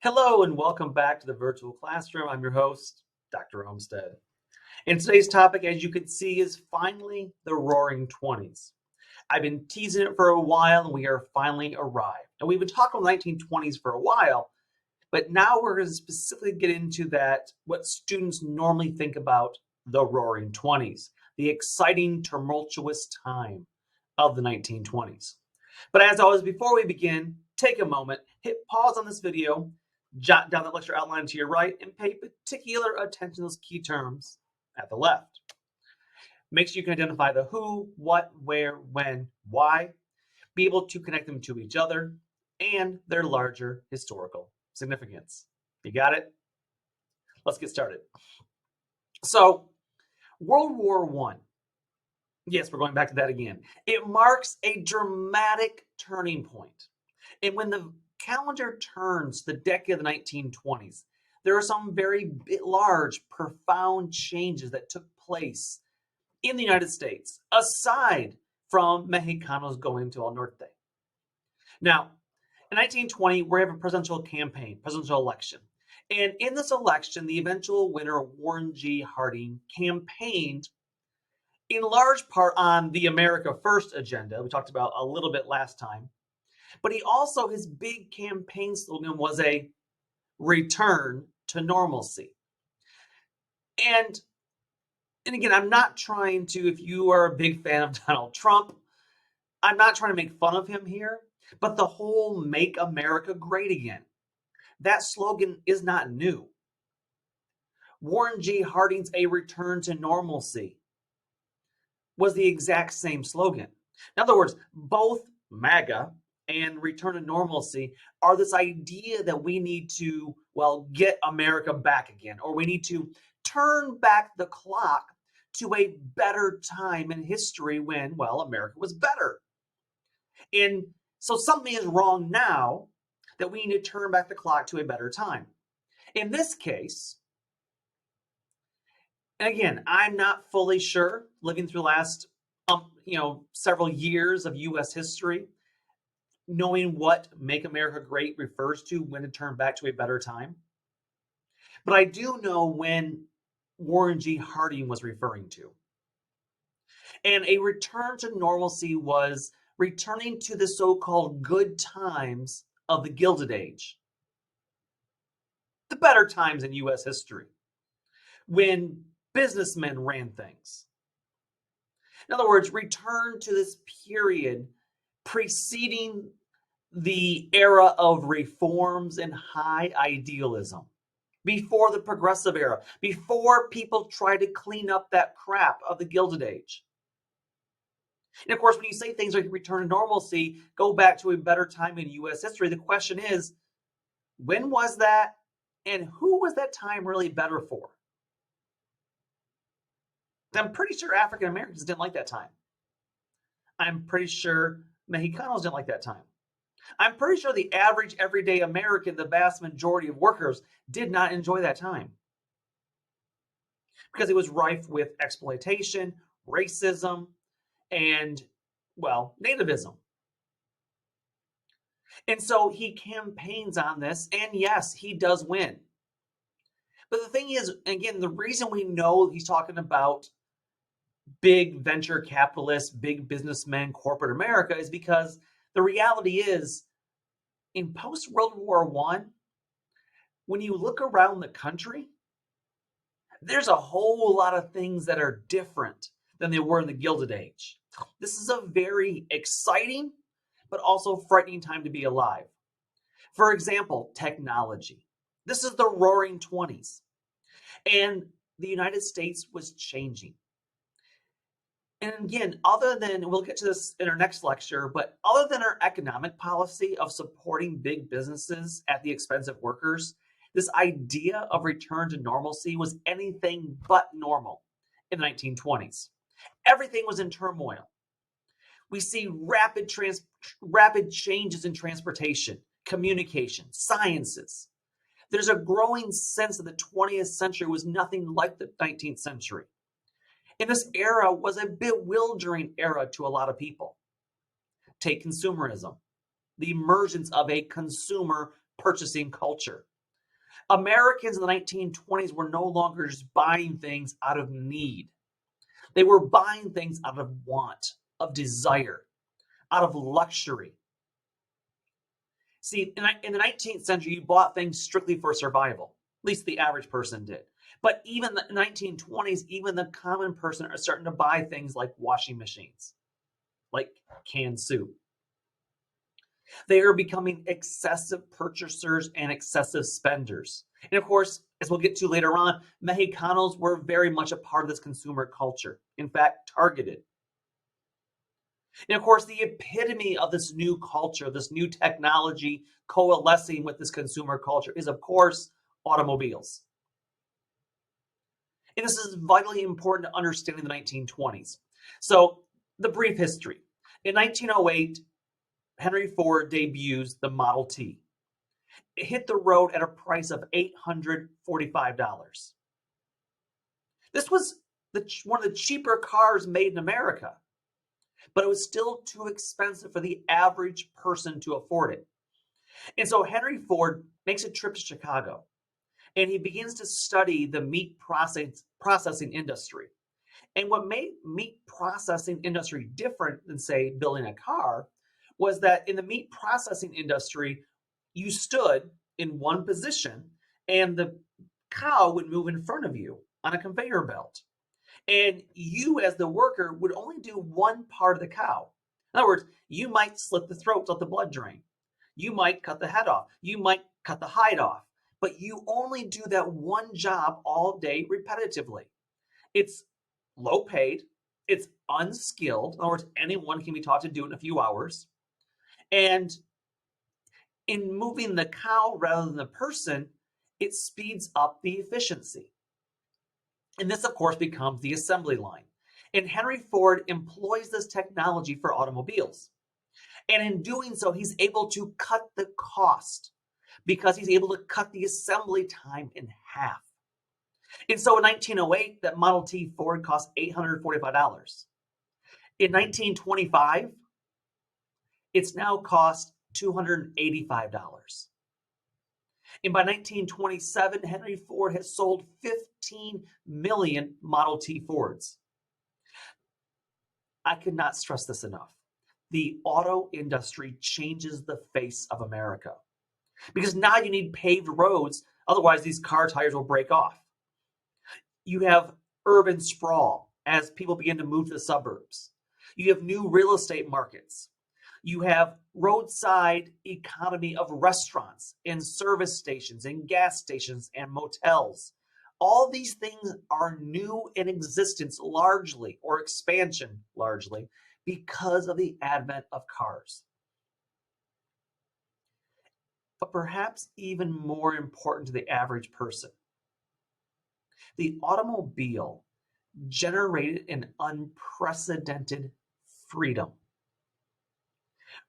Hello and welcome back to the virtual classroom. I'm your host, Dr. Olmsted. And today's topic, as you can see, is finally the Roaring Twenties. I've been teasing it for a while and we are finally arrived. And we've been talking about the 1920s for a while, but now we're going to specifically get into that, what students normally think about the Roaring Twenties, the exciting, tumultuous time of the 1920s. But as always, before we begin, take a moment, hit pause on this video, jot down the lecture outline to your right, and pay particular attention to those key terms at the left. Make sure you can identify the who, what, where, when, why, be able to connect them to each other, and their larger historical significance. You got it? Let's get started. So, World War I. Yes, we're going back to that again. It marks a dramatic turning point. And when the calendar turns the decade of the 1920s, there are some very large, profound changes that took place in the United States, aside from Mexicanos going to El Norte. Now, in 1920, we have a presidential campaign, presidential election. And in this election, the eventual winner, Warren G. Harding, campaigned in large part on the America First agenda, we talked about a little bit last time. But he also, his big campaign slogan was a return to normalcy. And again, I'm not trying to, if you are a big fan of Donald Trump, I'm not trying to make fun of him here, but the whole Make America Great Again, that slogan is not new. Warren G. Harding's A Return to Normalcy was the exact same slogan. In other words, both MAGA and return to normalcy are this idea that we need to, get America back again, or we need to turn back the clock to a better time in history when, America was better. And so something is wrong now that we need to turn back the clock to a better time. In this case, and again, I'm not fully sure, living through the last, several years of U.S. history, knowing what Make America Great refers to when to turn back to a better time. But I do know when Warren G. Harding was referring to. And a return to normalcy was returning to the so-called good times of the Gilded Age, the better times in U.S. history, when businessmen ran things. In other words, return to this period preceding the era of reforms and high idealism, before the progressive era, before people tried to clean up that crap of the Gilded Age. And of course, when you say things like return to normalcy, go back to a better time in U.S. history, the question is, when was that, and who was that time really better for? I'm pretty sure African Americans didn't like that time. I'm pretty sure Mexicanos didn't like that time. I'm pretty sure the average everyday American, the vast majority of workers, did not enjoy that time. Because it was rife with exploitation, racism, and, nativism. And so he campaigns on this, and yes, he does win. But the thing is, again, the reason we know he's talking about big venture capitalists, big businessmen, corporate America is because the reality is, in post-World War I, when you look around the country, there's a whole lot of things that are different than they were in the Gilded Age. This is a very exciting, but also frightening time to be alive. For example, technology. This is the Roaring Twenties. And the United States was changing. And again, other than, we'll get to this in our next lecture, but other than our economic policy of supporting big businesses at the expense of workers, this idea of return to normalcy was anything but normal in the 1920s. Everything was in turmoil. We see rapid changes in transportation, communication, sciences. There's a growing sense that the 20th century was nothing like the 19th century. And this era was a bewildering era to a lot of people. Take consumerism, the emergence of a consumer purchasing culture. Americans in the 1920s were no longer just buying things out of need. They were buying things out of want, of desire, out of luxury. See, in the 19th century, you bought things strictly for survival. At least the average person did. But even the 1920s, even the common person are starting to buy things like washing machines, like canned soup. They are becoming excessive purchasers and excessive spenders. And of course, as we'll get to later on, Mexicanos were very much a part of this consumer culture. In fact, targeted. And of course, the epitome of this new culture, this new technology coalescing with this consumer culture is, of course, automobiles. And this is vitally important to understanding the 1920s. So, the brief history. In 1908, Henry Ford debuts the Model T. It hit the road at a price of $845. This was one of the cheaper cars made in America, but it was still too expensive for the average person to afford it. And so Henry Ford makes a trip to Chicago, and he begins to study the meat processing industry. And what made meat processing industry different than, say, building a car was that in the meat processing industry, you stood in one position and the cow would move in front of you on a conveyor belt. And you, as the worker, would only do one part of the cow. In other words, you might slit the throat to let the blood drain. You might cut the head off. You might cut the hide off. But you only do that one job all day repetitively. It's low paid. It's unskilled. In other words, anyone can be taught to do it in a few hours. And in moving the cow rather than the person, it speeds up the efficiency. And this, of course, becomes the assembly line. And Henry Ford employs this technology for automobiles. And in doing so, he's able to cut the cost because he's able to cut the assembly time in half. And so in 1908, that Model T Ford cost $845. In 1925, it's now cost $285. And by 1927, Henry Ford has sold 15 million Model T Fords. I could not stress this enough. The auto industry changes the face of America because now you need paved roads. Otherwise, these car tires will break off. You have urban sprawl as people begin to move to the suburbs. You have new real estate markets. You have roadside economy of restaurants and service stations and gas stations and motels. All these things are new in existence largely, or expansion largely, because of the advent of cars. But perhaps even more important to the average person, the automobile generated an unprecedented freedom.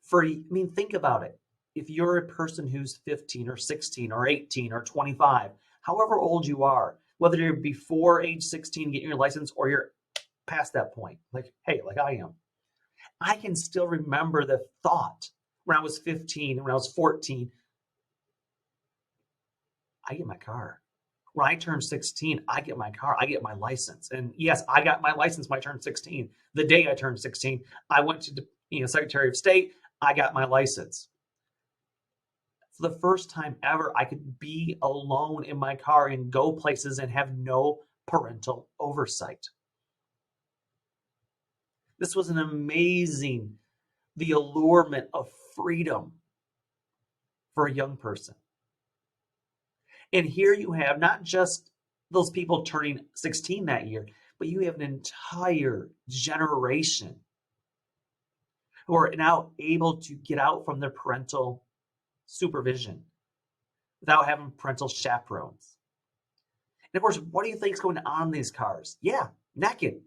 Think about it. If you're a person who's 15 or 16 or 18 or 25, however old you are, whether you're before age 16 getting your license or you're past that point, like I am, I can still remember the thought when I was 15, when I was 14, I get my car. When I turned 16, I get my car, I get my license. And yes, I got my license when I turned 16. The day I turned 16, I went to the Secretary of State, I got my license. For the first time ever, I could be alone in my car and go places and have no parental oversight. This was the allurement of freedom for a young person. And here you have not just those people turning 16 that year, but you have an entire generation who are now able to get out from their parental supervision without having parental chaperones. And of course, what do you think is going on in these cars? Yeah, naked.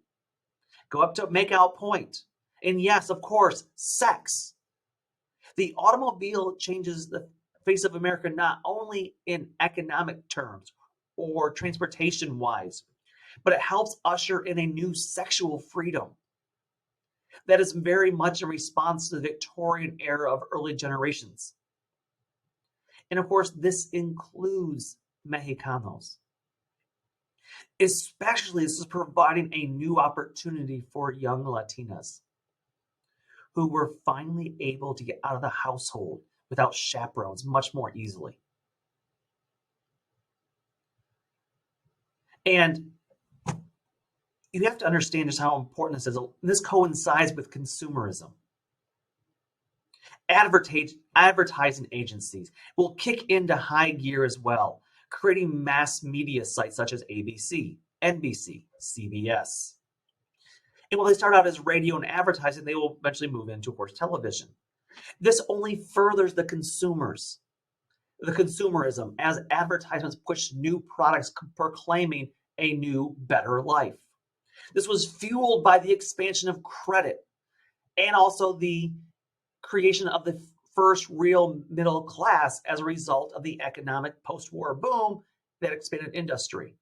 Go up to make out point. And yes, of course, sex. The automobile changes the face of America not only in economic terms or transportation wise, but it helps usher in a new sexual freedom that is very much in response to the Victorian era of early generations. And of course, this includes Mexicanos. Especially, this is providing a new opportunity for young Latinas who were finally able to get out of the household without chaperones much more easily. And you have to understand just how important this is. This coincides with consumerism. Advertising agencies will kick into high gear as well, creating mass media sites such as ABC, NBC, CBS. And while they start out as radio and advertising, they will eventually move into, of course, television. This only furthers the consumerism, as advertisements push new products proclaiming a new, better life. This was fueled by the expansion of credit and also the creation of the first real middle class as a result of the economic post-war boom that expanded industry,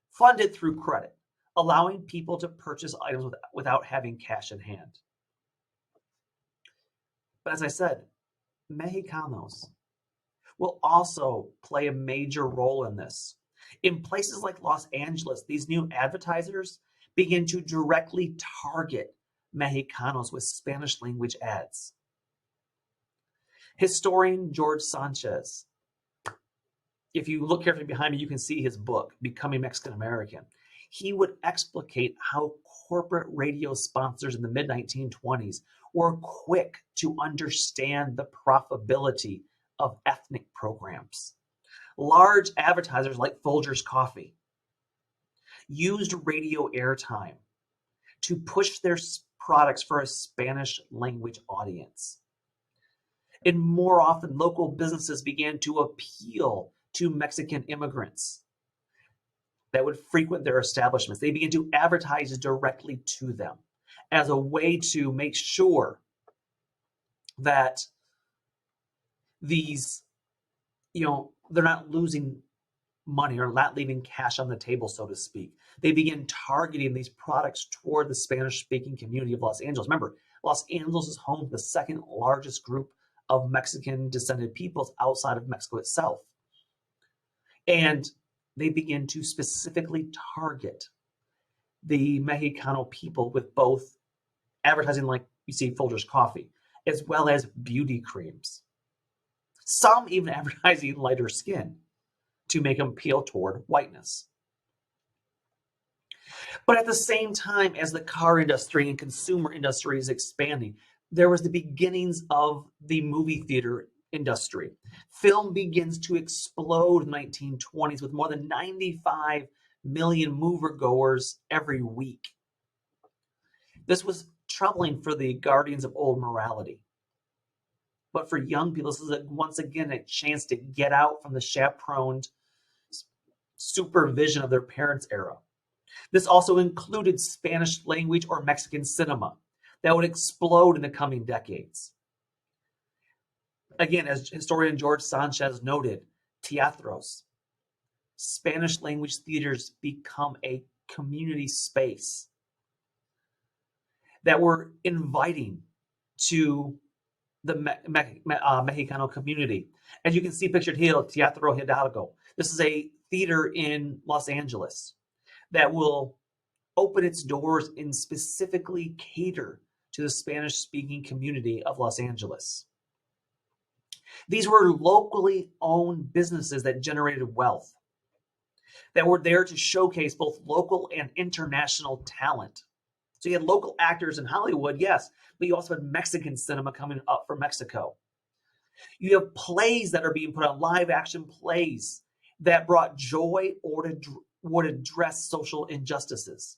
funded through credit, allowing people to purchase items without having cash in hand. But as I said, Mexicanos will also play a major role in this. In places like Los Angeles, these new advertisers begin to directly target Mexicanos with Spanish language ads. Historian George Sanchez, if you look carefully behind me, you can see his book, Becoming Mexican American. He would explicate how corporate radio sponsors in the mid-1920s were quick to understand the profitability of ethnic programs. Large advertisers like Folgers Coffee used radio airtime to push their products for a Spanish language audience. And more often, local businesses began to appeal to Mexican immigrants that would frequent their establishments. They began to advertise directly to them as a way to make sure that these, they're not losing money or not leaving cash on the table, so to speak. They begin targeting these products toward the Spanish-speaking community of Los Angeles. Remember, Los Angeles is home to the second largest group of Mexican-descended peoples outside of Mexico itself. And they begin to specifically target the Mexicano people with both advertising like you see Folgers Coffee, as well as beauty creams. Some even advertising lighter skin to make them appeal toward whiteness. But at the same time as the car industry and consumer industry is expanding, there was the beginnings of the movie theater industry. Film begins to explode in the 1920s with more than 95 million moviegoers every week. This was troubling for the guardians of old morality. But for young people, this is once again a chance to get out from the chaperoned supervision of their parents' era. This also included Spanish language or Mexican cinema that would explode in the coming decades. Again, as historian George Sanchez noted, teatros, Spanish language theaters become a community space that were inviting to the Mexicano community. As you can see pictured here, Teatro Hidalgo. This is a theater in Los Angeles that will open its doors and specifically cater to the Spanish-speaking community of Los Angeles. These were locally owned businesses that generated wealth, that were there to showcase both local and international talent. So you had local actors in Hollywood, yes, but you also had Mexican cinema coming up from Mexico. You have plays that are being put on, live action plays that brought joy or would address social injustices.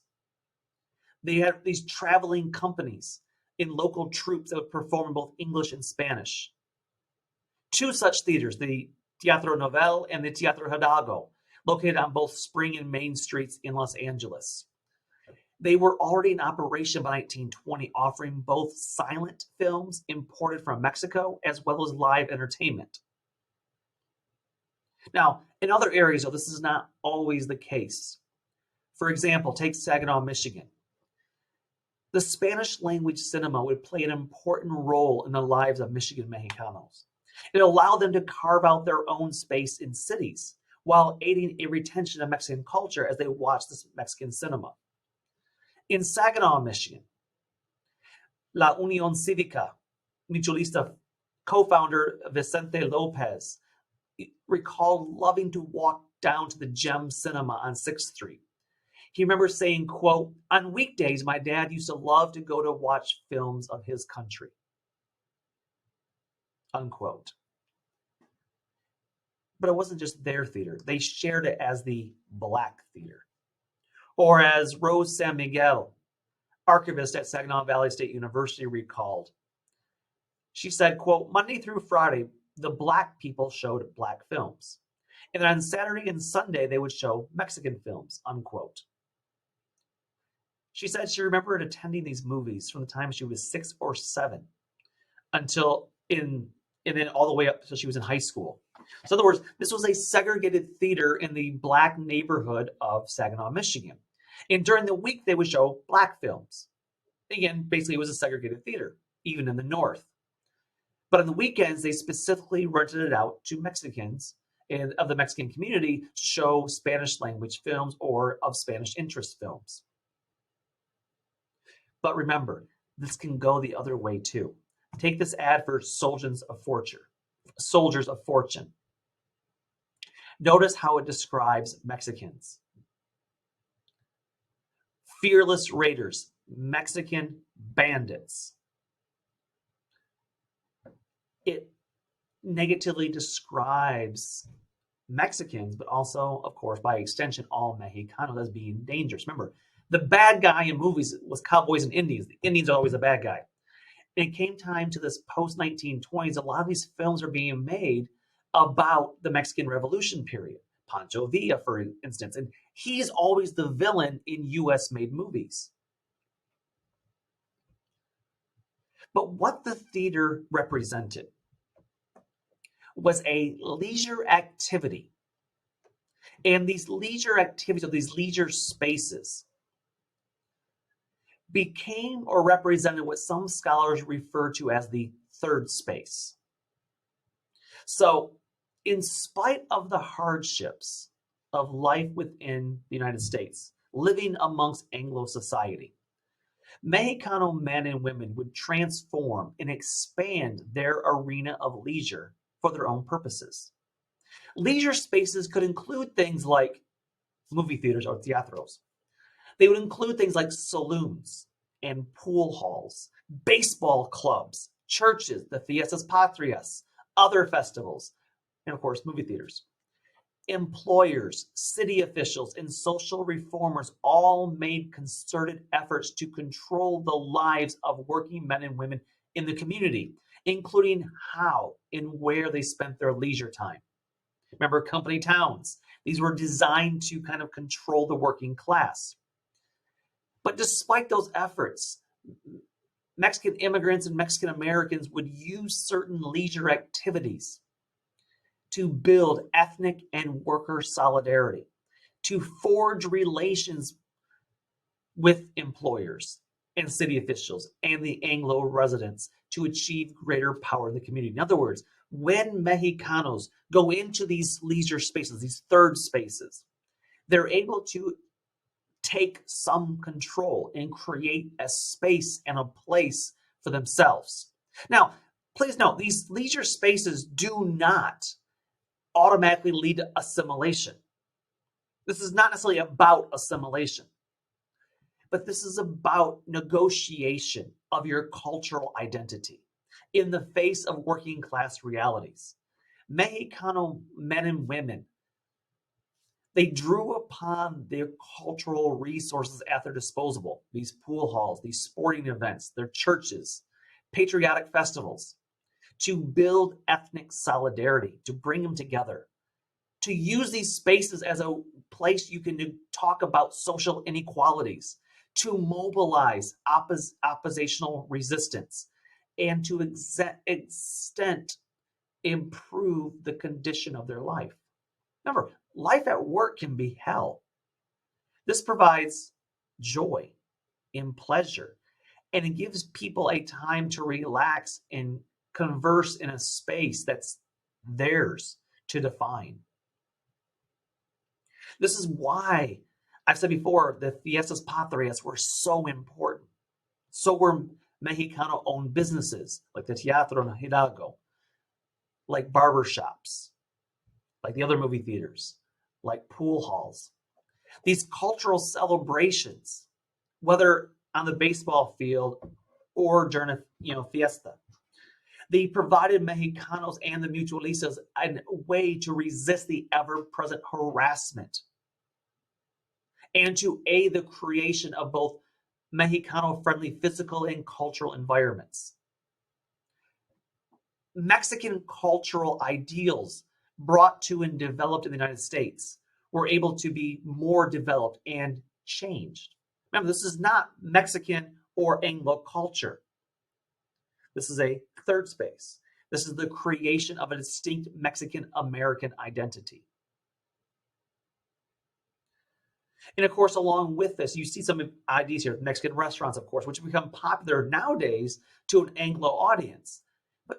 They had these traveling companies in local troupes that would perform in both English and Spanish. Two such theaters, the Teatro Novel and the Teatro Hidalgo, located on both Spring and Main Streets in Los Angeles. They were already in operation by 1920, offering both silent films imported from Mexico as well as live entertainment. Now, in other areas, though, this is not always the case. For example, take Saginaw, Michigan. The Spanish language cinema would play an important role in the lives of Michigan Mexicanos. It allowed them to carve out their own space in cities while aiding a retention of Mexican culture as they watch this Mexican cinema. In Saginaw, Michigan, La Unión Cívica Mutualista co-founder Vicente Lopez recalled loving to walk down to the Gem Cinema on 6th Street. He remembers saying, quote, "On weekdays, my dad used to love to go to watch films of his country," unquote. But it wasn't just their theater. They shared it as the Black Theater. Or as Rose San Miguel, archivist at Saginaw Valley State University, recalled, she said, quote, "Monday through Friday, the Black people showed Black films. And then on Saturday and Sunday, they would show Mexican films," unquote. She said she remembered attending these movies from the time she was 6 or 7 until and then all the way up until she was in high school. So in other words, this was a segregated theater in the Black neighborhood of Saginaw, Michigan. And during the week, they would show Black films. Again, basically, it was a segregated theater, even in the North. But on the weekends, they specifically rented it out to Mexicans and of the Mexican community to show Spanish language films or of Spanish interest films. But remember, this can go the other way too. Take this ad for Soldiers of Fortune. Notice how it describes Mexicans. Fearless raiders, Mexican bandits. It negatively describes Mexicans, but also, of course, by extension, all Mexicanos as being dangerous. Remember, the bad guy in movies was cowboys and Indians. The Indians are always the bad guy. And it came time to this post-1920s, a lot of these films are being made about the Mexican Revolution period. Pancho Villa, for instance, and he's always the villain in US-made movies. But what the theater represented was a leisure activity. And these leisure activities, or these leisure spaces, became or represented what some scholars refer to as the third space. So, in spite of the hardships of life within the United States, living amongst Anglo society, Mexicano men and women would transform and expand their arena of leisure for their own purposes. Leisure spaces could include things like movie theaters or teatros. They would include things like saloons and pool halls, baseball clubs, churches, the Fiestas Patrias, other festivals, and of course, movie theaters. Employers, city officials, and social reformers all made concerted efforts to control the lives of working men and women in the community, including how and where they spent their leisure time. Remember, company towns. These were designed to kind of control the working class. But despite those efforts, Mexican immigrants and Mexican Americans would use certain leisure activities to build ethnic and worker solidarity, to forge relations with employers and city officials and the Anglo residents to achieve greater power in the community. In other words, when Mexicanos go into these leisure spaces, these third spaces, they're able to take some control and create a space and a place for themselves. Now, please note, these leisure spaces do not automatically lead to assimilation. This is not necessarily about assimilation, but this is about negotiation of your cultural identity in the face of working class realities. Mexicano men and women, they drew upon their cultural resources at their disposal, these pool halls, these sporting events, their churches, patriotic festivals, to build ethnic solidarity, to bring them together, to use these spaces as a place you can talk about social inequalities, to mobilize oppositional resistance, and to extent improve the condition of their life. Remember, life at work can be hell. This provides joy and pleasure, and it gives people a time to relax and converse in a space that's theirs to define. This is why I've said before the fiestas patrias were so important. So were Mexicano-owned businesses like the Teatro Hidalgo, like barber shops, like the other movie theaters, like pool halls. These cultural celebrations, whether on the baseball field or during a fiesta, they provided Mexicanos and the mutualistas a way to resist the ever-present harassment and to aid the creation of both Mexicano-friendly physical and cultural environments. Mexican cultural ideals brought to and developed in the United States were able to be more developed and changed. Remember, this is not Mexican or Anglo culture. This is a third space. This is the creation of a distinct Mexican-American identity. And of course, along with this, you see some ideas here, Mexican restaurants, of course, which have become popular nowadays to an Anglo audience. But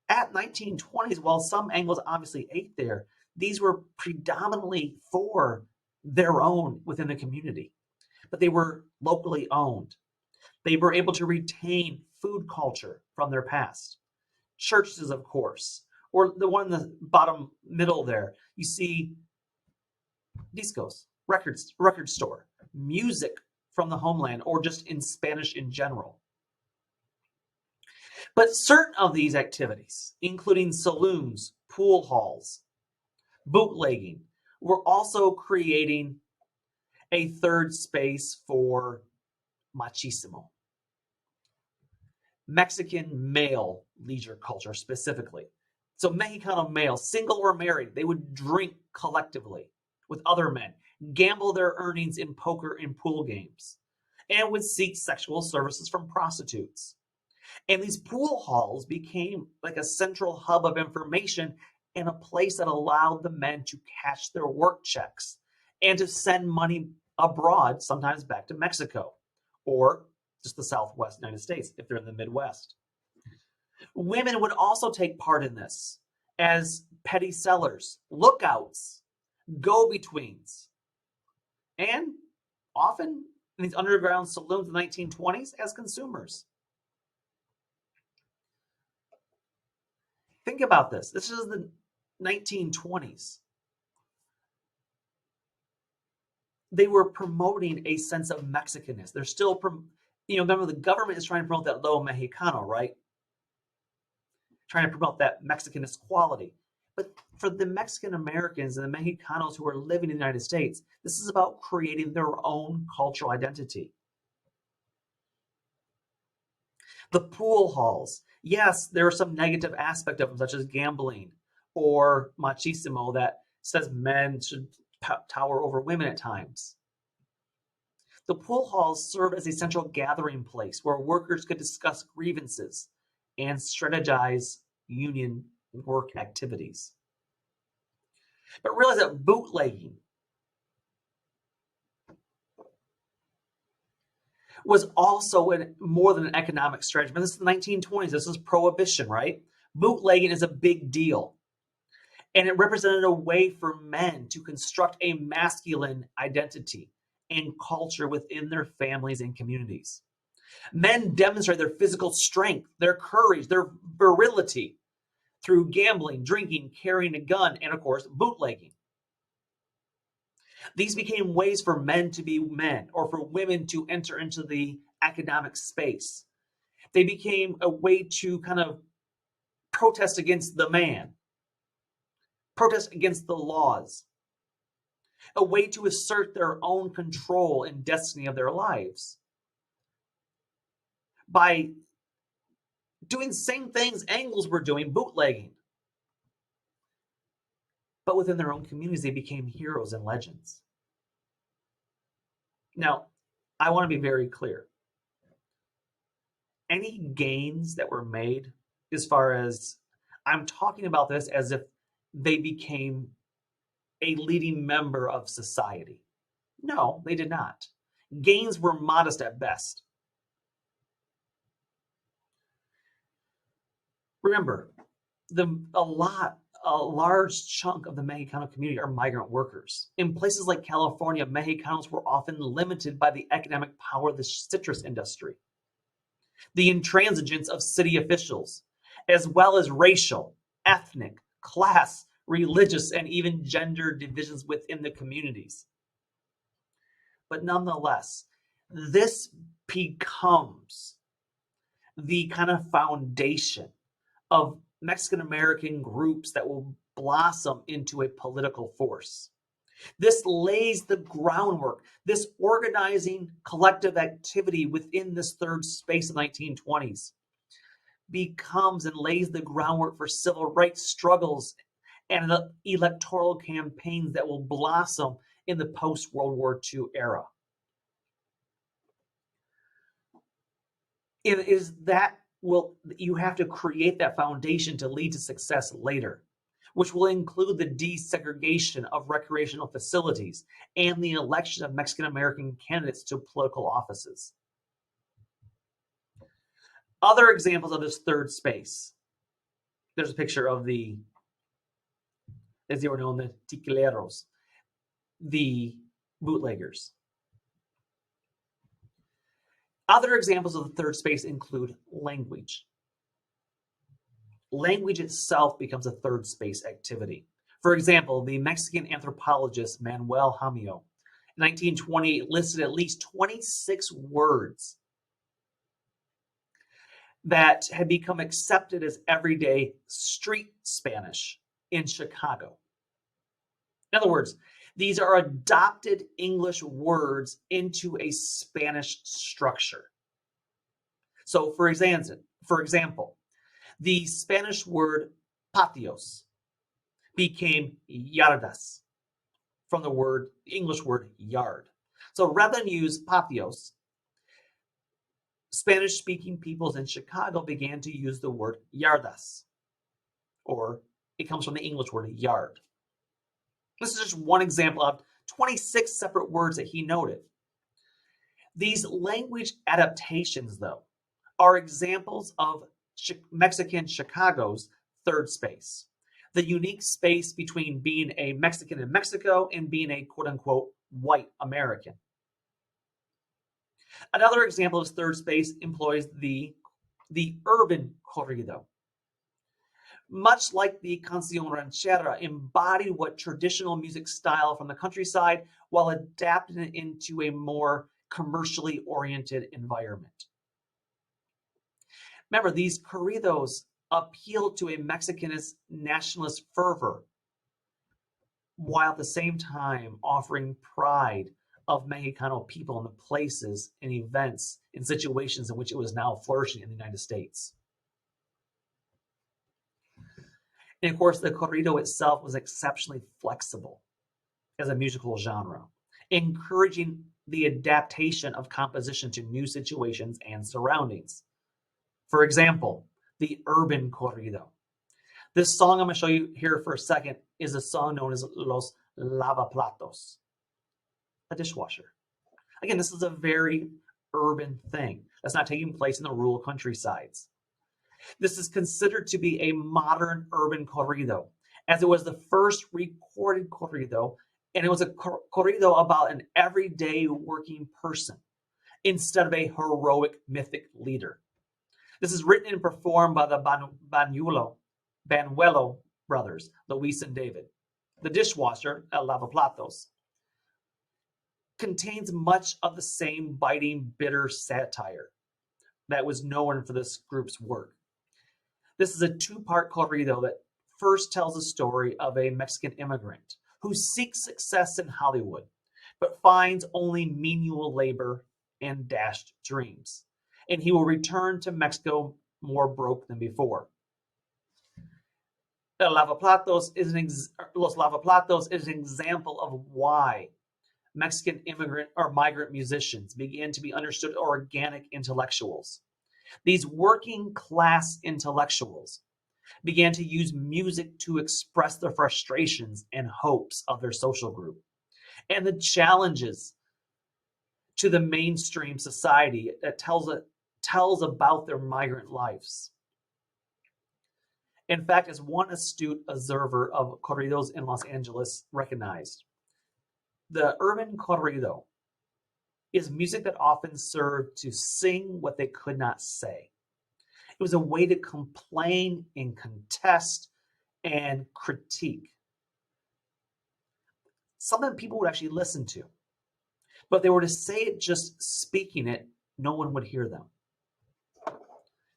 at 1920s, while some Anglos obviously ate there, these were predominantly for their own within the community. But they were locally owned. They were able to retain food culture from their past. Churches, of course, or the one in the bottom middle there, you see discos, record store, music from the homeland, or just in Spanish in general. But certain of these activities, including saloons, pool halls, bootlegging, were also creating a third space for machismo. Mexican male leisure culture specifically. So Mexicano male, single or married, they would drink collectively with other men, gamble their earnings in poker and pool games, and would seek sexual services from prostitutes. And these pool halls became like a central hub of information and a place that allowed the men to cash their work checks and to send money abroad, sometimes back to Mexico or just the Southwest United States if they're in the Midwest. Women would also take part in this as petty sellers, lookouts, go-betweens, and often in these underground saloons in the 1920s as consumers. Think about this. This is the 1920s. They were promoting a sense of Mexicanness. They're still, remember the government is trying to promote that low Mexicano, right? Trying to promote that Mexicanness quality. But for the Mexican Americans and the Mexicanos who are living in the United States, this is about creating their own cultural identity. The pool halls, yes, there are some negative aspect of them, such as gambling or machismo that says men should tower over women at times. The pool halls serve as a central gathering place where workers could discuss grievances and strategize union work activities. But realize that bootlegging was also more than an economic strategy. But this is the 1920s. This is prohibition, right? Bootlegging is a big deal. And it represented a way for men to construct a masculine identity and culture within their families and communities. Men demonstrate their physical strength, their courage, their virility through gambling, drinking, carrying a gun, and of course, bootlegging. These became ways for men to be men or for women to enter into the economic space. They became a way to kind of protest against the man, protest against the laws, a way to assert their own control and destiny of their lives by doing the same things Anglos were doing, bootlegging. But within their own communities, they became heroes and legends. Now, I want to be very clear. Any gains that were made, as far as I'm talking about this as if they became a leading member of society. No, they did not. Gains were modest at best. Remember, a lot a large chunk of the Mexicano community are migrant workers. In places like California, Mexicanos were often limited by the economic power of the citrus industry, the intransigence of city officials, as well as racial, ethnic, class, religious, and even gender divisions within the communities. But nonetheless, this becomes the kind of foundation of Mexican American groups that will blossom into a political force. This lays the groundwork, this organizing collective activity within this third space of the 1920s becomes and lays the groundwork for civil rights struggles and electoral campaigns that will blossom in the post-World War II era. It is that you have to create that foundation to lead to success later, which will include the desegregation of recreational facilities and the election of Mexican American candidates to political offices. Other examples of this third space. There's a picture of the, as they were known, the tiquileros, the bootleggers. Other examples of the third space include language. Language itself becomes a third space activity. For example, the Mexican anthropologist Manuel Jamio in 1928 listed at least 26 words that had become accepted as everyday street Spanish in Chicago. In other words, these are adopted English words into a Spanish structure. So for example, the Spanish word patios became yardas from the English word yard. So rather than use patios, Spanish-speaking peoples in Chicago began to use the word yardas, or it comes from the English word yard. This is just one example of 26 separate words that he noted. These language adaptations, though, are examples of Mexican Chicago's third space, the unique space between being a Mexican in Mexico and being a quote-unquote white American. Another example of third space employs the urban corrido. Much like the canción ranchera, embodied what traditional music style from the countryside while adapting it into a more commercially oriented environment. Remember, these corridos appeal to a Mexicanist nationalist fervor while at the same time offering pride of Mexicano people in the places and events and situations in which it was now flourishing in the United States. And of course, the corrido itself was exceptionally flexible as a musical genre, encouraging the adaptation of composition to new situations and surroundings. For example, the urban corrido. This song I'm going to show you here for a second is a song known as Los Lavaplatos, a dishwasher. Again, this is a very urban thing that's not taking place in the rural countrysides. This is considered to be a modern urban corrido, as it was the first recorded corrido, and it was a corrido about an everyday working person instead of a heroic mythic leader. This is written and performed by the Banuelo brothers, Luis and David. The dishwasher, El Lavaplatos, contains much of the same biting, bitter satire that was known for this group's work. This is a two-part corrido that first tells the story of a Mexican immigrant who seeks success in Hollywood, but finds only menial labor and dashed dreams. And he will return to Mexico more broke than before. Los Lavaplatos is an example of why Mexican immigrant or migrant musicians began to be understood as organic intellectuals. These working class intellectuals began to use music to express their frustrations and hopes of their social group and the challenges to the mainstream society that tells about their migrant lives. In fact, as one astute observer of corridos in Los Angeles recognized, the urban corrido is music that often served to sing what they could not say. It was a way to complain and contest and critique. Something people would actually listen to. But if they were to say it just speaking it, no one would hear them.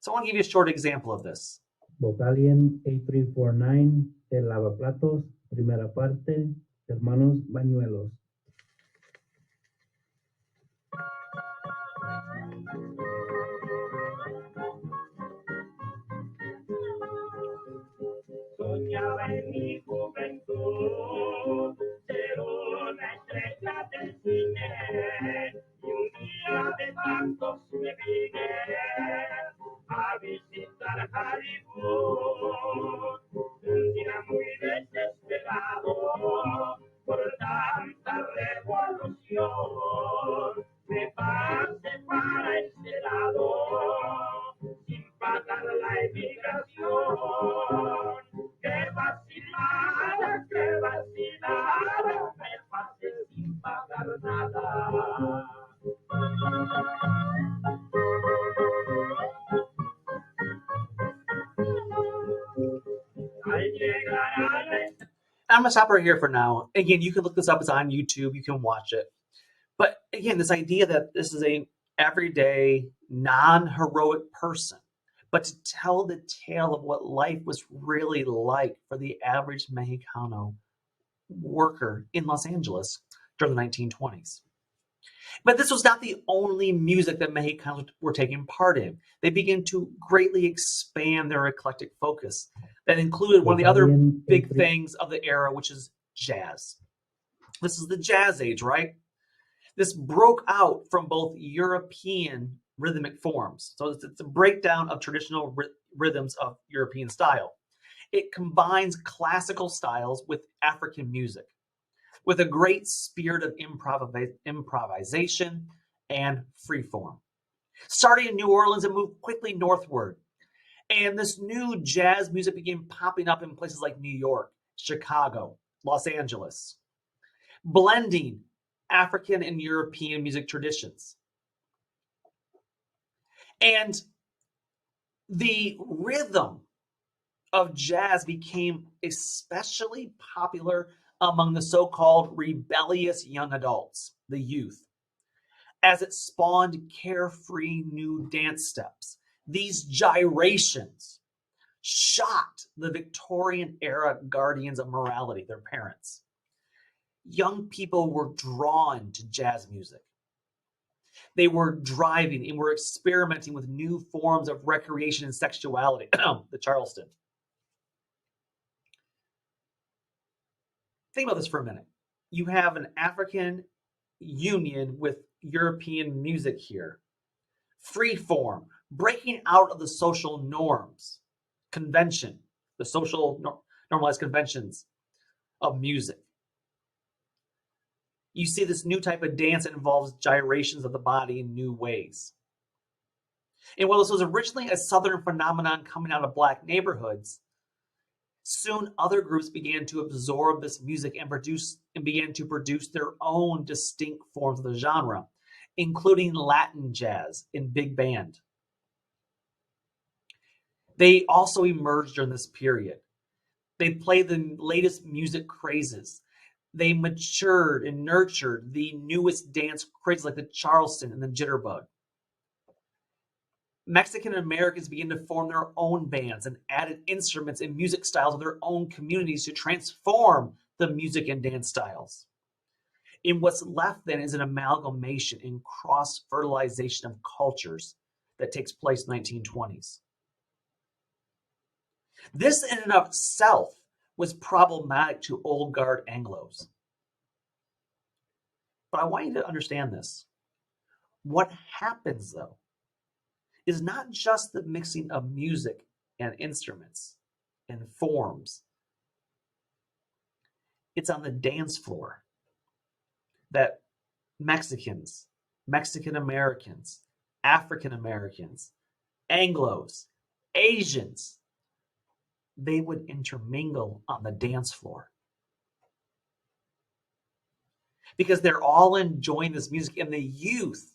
So I want to give you a short example of this. Vocalien 8349, El Lavaplatos, primera parte, Hermanos Bañuelos. Soñaba en mi juventud ser una estrella del cine y un día de tantos me vine a visitar Hollywood. Un día muy desesperado por tanta revolución me pasé para este lado sin pagar la emigración. ¡Qué vacilada, me pasé sin pagar nada! Al llegar a la I'm going to stop right here for now. Again, you can look this up. It's on YouTube. You can watch it. But again, this idea that this is a everyday, non-heroic person, but to tell the tale of what life was really like for the average Mexicano worker in Los Angeles during the 1920s. But this was not the only music that Mexicanos were taking part in. They began to greatly expand their eclectic focus. That included one of the other big things of the era, which is jazz. This is the jazz age, right? This broke out from both European rhythmic forms. So it's a breakdown of traditional rhythms of European style. It combines classical styles with African music, with a great spirit of improvisation and freeform. Starting in New Orleans, it moved quickly northward. And this new jazz music began popping up in places like New York, Chicago, Los Angeles, blending African and European music traditions. And the rhythm of jazz became especially popular among the so-called rebellious young adults, the youth, as it spawned carefree new dance steps. These gyrations shocked the Victorian era guardians of morality, their parents. Young people were drawn to jazz music. They were driving and were experimenting with new forms of recreation and sexuality, the Charleston. Think about this for a minute. You have an African union with European music here. Free form, breaking out of the social norms, convention, the social normalized conventions of music. You see this new type of dance that involves gyrations of the body in new ways. And while this was originally a Southern phenomenon coming out of Black neighborhoods, soon other groups began to absorb this music and began to produce their own distinct forms of the genre, including Latin jazz and big band. They also emerged during this period. They played the latest music crazes. They matured and nurtured the newest dance crazes like the Charleston and the Jitterbug. Mexican Americans began to form their own bands and added instruments and music styles of their own communities to transform the music and dance styles. And what's left then is an amalgamation and cross-fertilization of cultures that takes place in the 1920s. This in and of itself was problematic to old guard Anglos. But I want you to understand this. What happens, though, is not just the mixing of music and instruments and forms. It's on the dance floor that Mexicans, Mexican Americans, African Americans, Anglos, Asians they would intermingle on the dance floor. Because they're all enjoying this music, and the youth,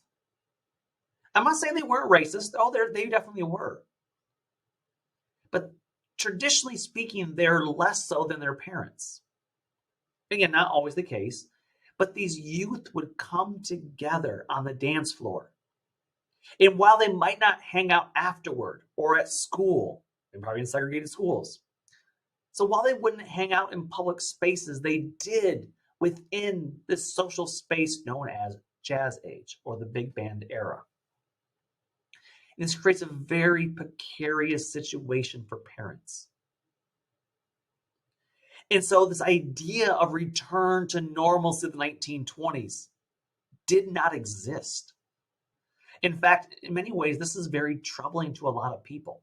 I'm not saying they weren't racist. Oh, they definitely were. But traditionally speaking, they're less so than their parents. Again, not always the case, but these youth would come together on the dance floor. And while they might not hang out afterward or at school, they're probably in segregated schools. So while they wouldn't hang out in public spaces, they did within this social space known as Jazz Age or the big band era. And this creates a very precarious situation for parents. And so this idea of return to normalcy in the 1920s did not exist. In fact, in many ways, this is very troubling to a lot of people.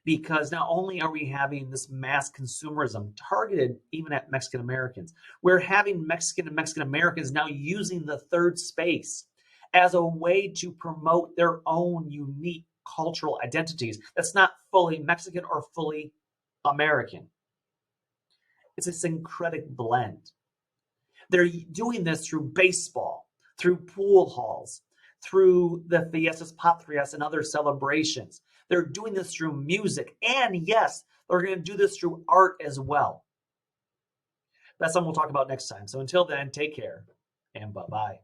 Because not only are we having this mass consumerism targeted even at Mexican Americans, we're having Mexican and Mexican Americans now using the third space as a way to promote their own unique cultural identities that's not fully Mexican or fully American. It's a syncretic blend. They're doing this through baseball, through pool halls, through the Fiestas Patrias and other celebrations. They're doing this through music. And yes, they're going to do this through art as well. That's something we'll talk about next time. So until then, take care and bye-bye.